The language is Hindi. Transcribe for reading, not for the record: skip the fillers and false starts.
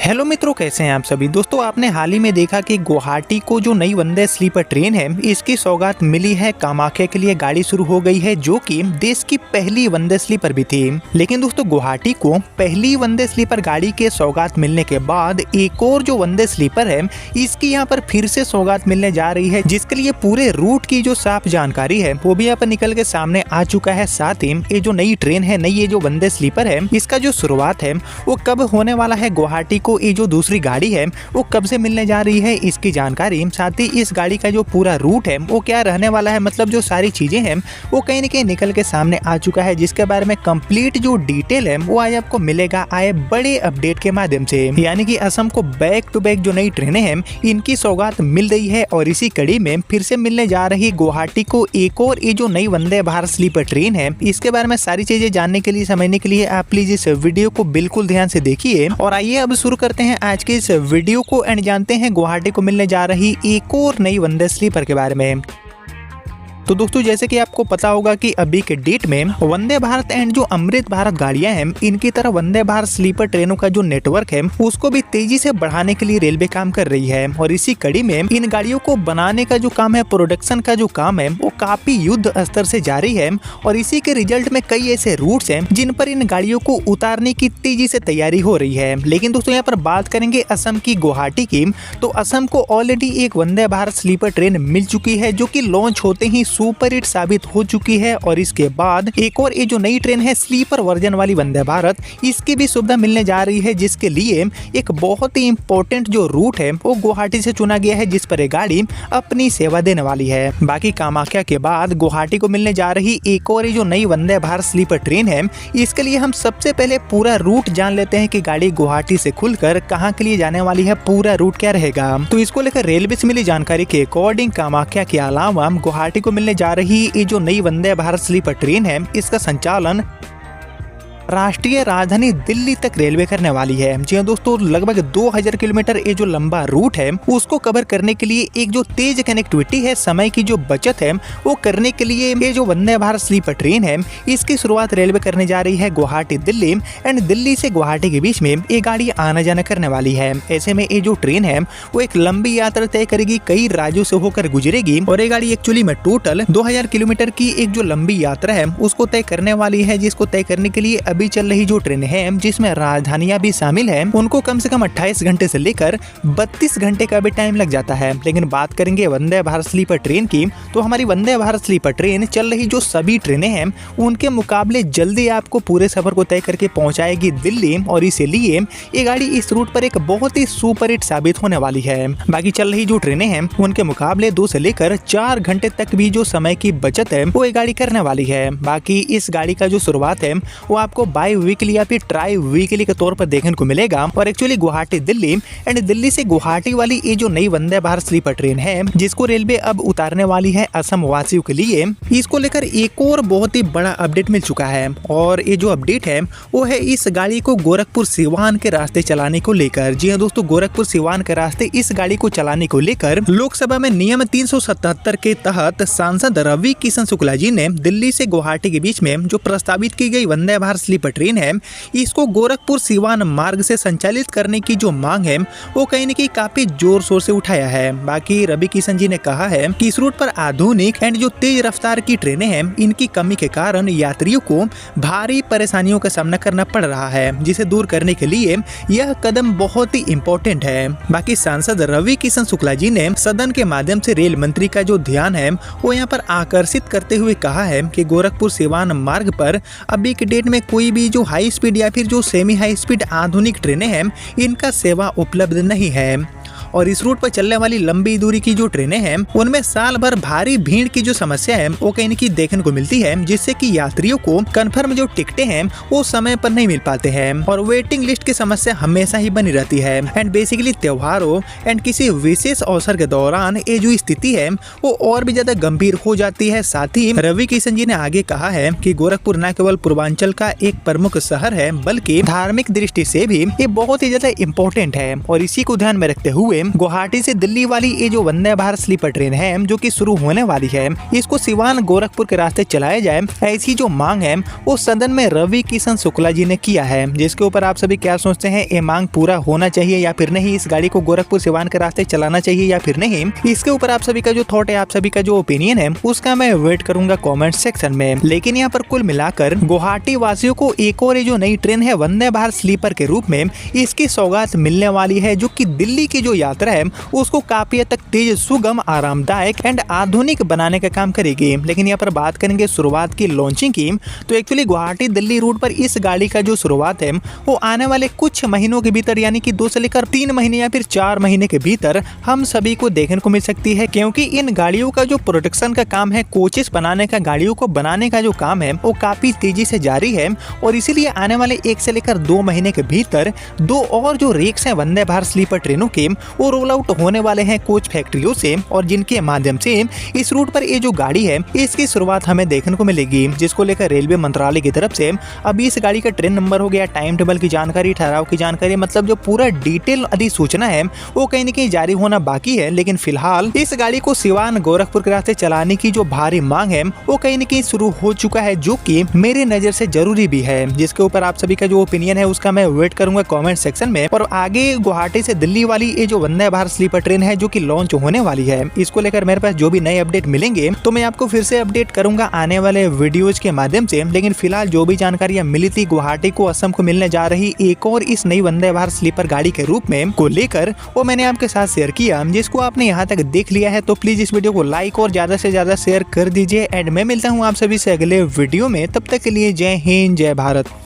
हेलो मित्रों, कैसे हैं आप सभी। दोस्तों, आपने हाल ही में देखा कि गुवाहाटी को जो नई वंदे स्लीपर ट्रेन है इसकी सौगात मिली है। कामाख्या के लिए गाड़ी शुरू हो गई है, जो कि देश की पहली वंदे स्लीपर भी थी। लेकिन दोस्तों, गुवाहाटी को पहली वंदे स्लीपर गाड़ी के सौगात मिलने के बाद एक और जो वंदे स्लीपर है इसकी यहाँ पर फिर से सौगात मिलने जा रही है, जिसके लिए पूरे रूट की जो साफ जानकारी है वो भी यहाँ पर निकल के सामने आ चुका है। साथ ही ये जो नई ट्रेन है, नई ये जो वंदे स्लीपर है, इसका जो शुरुआत है वो कब होने वाला है, गुवाहाटी को ये जो दूसरी गाड़ी है वो कब से मिलने जा रही है, इसकी जानकारी, साथ ही इस गाड़ी का जो पूरा रूट है वो क्या रहने वाला है, मतलब जो सारी चीजें हैं वो कहीं न कहीं निकल के सामने आ चुका है, जिसके बारे में कंप्लीट जो डिटेल है वो आज आपको मिलेगा आए बड़े अपडेट के माध्यम से। यानी कि असम को बैक टू बैक जो नई ट्रेनें हैं इनकी सौगात मिल रही है और इसी कड़ी में फिर से मिलने जा रही गुवाहाटी को एक और ये जो नई वंदे भारत स्लीपर ट्रेन है, इसके बारे में सारी चीजें जानने के लिए, समझने के लिए आप प्लीज इस वीडियो को बिल्कुल ध्यान से देखिए। और आइए अब शुरू करते हैं आज के इस वीडियो को एंड जानते हैं गुवाहाटी को मिलने जा रही एक और नई वंदे स्लीपर के बारे में। तो दोस्तों, जैसे कि आपको पता होगा कि अभी के डेट में वंदे भारत एंड जो अमृत भारत गाड़ियां हैं इनकी तरह वंदे भारत स्लीपर ट्रेनों का जो नेटवर्क है उसको भी तेजी से बढ़ाने के लिए रेलवे काम कर रही है। और इसी कड़ी में इन गाड़ियों को बनाने का जो काम है, प्रोडक्शन का जो काम है वो काफी युद्ध स्तर से जारी है। और इसी के रिजल्ट में कई ऐसे रूट्स हैं जिन पर इन गाड़ियों को उतारने की तेजी से तैयारी हो रही है। लेकिन दोस्तों, यहाँ पर बात करेंगे असम की, गुवाहाटी की, तो असम को ऑलरेडी एक वंदे भारत स्लीपर ट्रेन मिल चुकी है जो कि लॉन्च होते ही सुपर हिट साबित हो चुकी है। और इसके बाद एक और ये जो नई ट्रेन है स्लीपर वर्जन वाली वंदे भारत, इसकी भी सुविधा मिलने जा रही है, जिसके लिए एक बहुत ही इंपॉर्टेंट जो रूट है वो गुवाहाटी से चुना गया है, जिस पर ये गाड़ी अपनी सेवा देने वाली है। बाकी कामाख्या के बाद गुवाहाटी को मिलने जा रही एक और ये जो नई वंदे भारत स्लीपर ट्रेन है, इसके लिए हम सबसे पहले पूरा रूट जान लेते हैं कि गाड़ी गुवाहाटी से खुलकर कहाँ के लिए जाने वाली है, पूरा रूट क्या रहेगा। तो इसको लेकर रेलवे से मिली जानकारी के अकॉर्डिंग कामाख्या के अलावा गुवाहाटी को मिलने जा रही ये जो नई वंदे भारत स्लीपर ट्रेन है इसका संचालन राष्ट्रीय राजधानी दिल्ली तक रेलवे करने वाली है। जी हाँ दोस्तों, लगभग 2000 किलोमीटर ये जो लंबा रूट है उसको कवर करने के लिए एक जो तेज कनेक्टिविटी है, समय की जो बचत है वो करने के लिए ये जो वंदे भारत स्लीपर ट्रेन है इसकी शुरुआत रेलवे करने जा रही है गुवाहाटी दिल्ली एंड दिल्ली से गुवाहाटी के बीच में ये गाड़ी आना जाना करने वाली है। ऐसे में ये जो ट्रेन है वो एक लंबी यात्रा तय करेगी, कई राज्यों से होकर गुजरेगी और ये गाड़ी एक्चुअली में टोटल 2000 किलोमीटर की एक जो लंबी यात्रा है उसको तय करने वाली है, जिसको तय करने के लिए अभी चल रही जो ट्रेन है जिसमें राजधानियां भी शामिल हैं उनको कम से कम 28 घंटे से लेकर 32 घंटे का भी टाइम लग जाता है। लेकिन बात करेंगे वंदे भारत स्लीपर ट्रेन की, तो हमारी वंदे भारत स्लीपर ट्रेन चल रही जो सभी ट्रेनें हैं उनके मुकाबले जल्दी आपको पूरे सफर को तय करके पहुंचाएगी दिल्ली और इसीलिए ये गाड़ी इस रूट पर एक बहुत ही सुपर हिट साबित होने वाली है। बाकी चल रही जो ट्रेनें हैं उनके मुकाबले 2 से लेकर 4 घंटे तक भी जो समय की बचत है वो ये गाड़ी करने वाली है। बाकी इस गाड़ी का जो शुरुआत है वो आपको बाई वीकली या फिर ट्राई वीकली के तौर पर देखने को मिलेगा। और एक्चुअली गुवाहाटी दिल्ली एंड दिल्ली से गुवाहाटी वाली ये जो नई वंदे भारत स्लीपर ट्रेन है जिसको रेलवे अब उतारने वाली है असम वासियों के लिए, इसको लेकर एक और बहुत ही बड़ा अपडेट मिल चुका है। और ये जो अपडेट है वो है इस गाड़ी को गोरखपुर सिवान के रास्ते चलाने को लेकर। जी हाँ दोस्तों, गोरखपुर सिवान के रास्ते इस गाड़ी को चलाने को लेकर लोकसभा में नियम 377 के तहत सांसद रवि किशन शुक्ला जी ने दिल्ली से गुवाहाटी के बीच में जो प्रस्तावित की गई वंदे भारत स्लीपर ट्रेन है इसको गोरखपुर सिवान मार्ग से संचालित करने की जो मांग है वो कहीं न कहीं काफी जोर शोर से उठाया है। बाकी रवि किशन जी ने कहा है कि इस रूट पर आधुनिक एंड जो तेज रफ्तार की ट्रेनें हैं इनकी कमी के कारण यात्रियों को भारी परेशानियों का सामना करना पड़ रहा है, जिसे दूर करने के लिए यह कदम बहुत ही इम्पोर्टेंट है। बाकी सांसद रवि किशन शुक्ला जी ने सदन के माध्यम से रेल मंत्री का जो ध्यान है वो यहाँ पर आकर्षित करते हुए कहा है कि गोरखपुर सिवान मार्ग पर अभी के डेट में कोई भी जो हाई स्पीड या फिर जो सेमी हाई स्पीड आधुनिक ट्रेनें हैं इनका सेवा उपलब्ध नहीं है। और इस रूट पर चलने वाली लंबी दूरी की जो ट्रेनें हैं उनमें साल भर भारी भीड़ की जो समस्या है वो कहीं न कहीं देखने को मिलती है, जिससे कि यात्रियों को कंफर्म जो टिकटें हैं वो समय पर नहीं मिल पाते हैं और वेटिंग लिस्ट की समस्या हमेशा ही बनी रहती है। एंड बेसिकली त्योहारों एंड किसी विशेष अवसर के दौरान ये जो स्थिति है वो और भी ज्यादा गंभीर हो जाती है। साथ ही रवि किशन जी ने आगे कहा है कि गोरखपुर न केवल पूर्वांचल का एक प्रमुख शहर है बल्कि धार्मिक दृष्टि से भी ये बहुत ही ज्यादा इम्पोर्टेंट है। और इसी को ध्यान में रखते हुए गुवाहाटी से दिल्ली वाली ये जो वंदे भारत स्लीपर ट्रेन है जो कि शुरू होने वाली है, इसको सिवान गोरखपुर के रास्ते चलाया जाए, ऐसी जो मांग है वो सदन में रवि किशन शुक्ला जी ने किया है। जिसके ऊपर आप सभी क्या सोचते हैं, ये मांग पूरा होना चाहिए या फिर नहीं, इस गाड़ी को गोरखपुर सिवान के रास्ते चलाना चाहिए या फिर नहीं? इसके ऊपर आप सभी का जो थॉट है, आप सभी का जो ओपिनियन है, उसका मैं वेट करूंगा कमेंट सेक्शन में। लेकिन यहाँ पर कुल मिलाकर गुवाहाटी वासियों को एक और जो नई ट्रेन है वंदे भारत स्लीपर के रूप में इसकी सौगात मिलने वाली है, जो कि दिल्ली की जो यात्रा है उसको काफी हद तक तेज, सुगम, आरामदायक एंड आधुनिक बनाने का काम करेगी। लेकिन यहाँ पर बात करेंगे शुरुआत की लॉन्चिंग की, तो एक्चुअली गुवाहाटी दिल्ली रूट पर इस गाड़ी का जो शुरुआत है वो आने वाले कुछ महीनों के भीतर, यानी कि 2 से लेकर 3 महीने या फिर 4 महीने के भीतर हम सभी को देखने को मिल सकती है। क्योंकि इन गाड़ियों का जो प्रोडक्शन का काम है, कोचेस बनाने का, गाड़ियों को बनाने का जो काम है वो काफी तेजी से जारी है और इसीलिए आने वाले 1 से लेकर 2 महीने के भीतर 2 और जो रेक्स हैं वंदे भारत स्लीपर ट्रेनों के वो रोल आउट होने वाले हैं कोच फैक्ट्रियों से, और जिनके माध्यम से इस रूट पर ये जो गाड़ी है इसकी शुरुआत हमें देखने को मिलेगी। जिसको लेकर रेलवे मंत्रालय की तरफ से अभी इस गाड़ी का ट्रेन नंबर हो गया, टाइम टेबल की जानकारी, ठहराव की जानकारी, मतलब जो पूरा डिटेल अधिसूचना है वो कहीं न कहीं जारी होना बाकी है। लेकिन फिलहाल इस गाड़ी को सिवान गोरखपुर के रास्ते चलाने की जो भारी मांग है वो कहीं न कहीं शुरू हो चुका है, जो कि मेरी नजर से जरूरी भी है। जिसके ऊपर आप सभी का जो ओपिनियन है उसका मैं वेट करूंगा कमेंट सेक्शन में। और आगे गुवाहाटी से दिल्ली वाली ये जो वंदे भारत स्लीपर ट्रेन है जो कि लॉन्च होने वाली है, इसको लेकर मेरे पास जो भी नए अपडेट मिलेंगे तो मैं आपको फिर से अपडेट करूंगा आने वाले वीडियोज के माध्यम से। लेकिन फिलहाल जो भी जानकारियां मिली थी गुवाहाटी को असम को मिलने जा रही एक और इस नई वंदे भारत स्लीपर गाड़ी के रूप में को लेकर वो मैंने आपके साथ शेयर किया। जिसको आपने यहाँ तक देख लिया है तो प्लीज इस वीडियो को लाइक और ज्यादा से ज्यादा शेयर कर दीजिए। एंड मैं मिलता हूँ आप सभी से अगले वीडियो में, तब तक के लिए जय हिंद, जय भारत।